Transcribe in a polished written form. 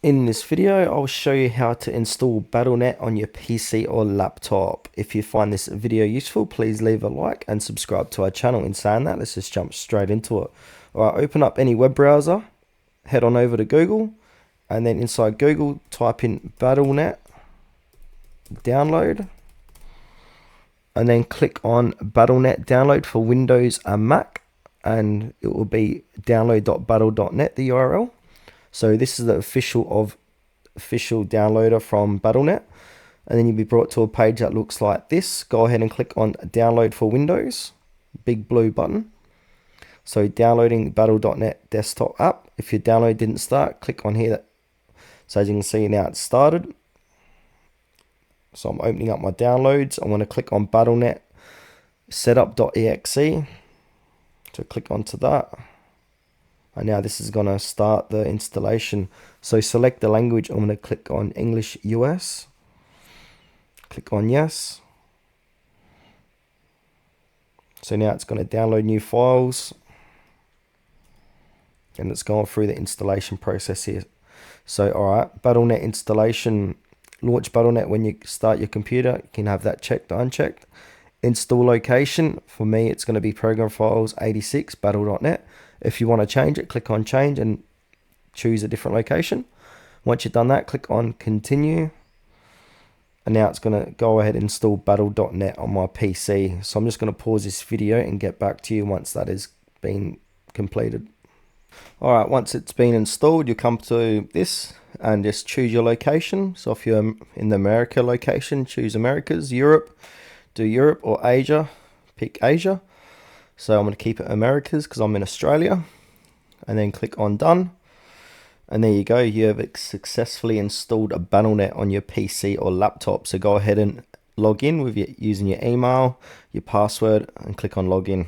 In this video, I'll show you how to install Battlenet on your PC or laptop. If you find this video useful, please leave a like and subscribe to our channel. In saying that, let's just jump straight into it. Alright, open up any web browser, head on over to Google, and then inside Google, type in Battlenet, download, and then click on Battlenet download for Windows and Mac, and it will be download.battle.net, the URL. So this is the official downloader from Battlenet, and then you'll be brought to a page that looks like this. Go ahead and click on download for Windows, big blue button. So downloading Battle.net desktop app. If your download didn't start, click on here. So as you can see now, it's started. So I'm opening up my downloads. I'm going to click on Battlenet setup.exe. So click onto that. And now this is going to start the installation. So select the language. I'm going to click on English US. Click on yes. So now it's going to download new files. And it's going through the installation process here. So alright, Battlenet installation. Launch Battlenet when you start your computer. You can have that checked or unchecked. Install location. For me, it's going to be program files 86 battle.net. If you want to change it, click on change and choose a different location. Once you've done that, click on continue. And now it's going to go ahead and install battle.net on my PC. So I'm just going to pause this video and get back to you once that has been completed. Alright, once it's been installed, you come to this and just choose your location. So if you're in the America location, choose Americas. Europe, do Europe, or Asia, pick Asia. So I'm going to keep it Americas because I'm in Australia, and then click on done. And there you go, you have successfully installed a Battlenet on your PC or laptop. So go ahead and log in with using your email, your password, and click on login.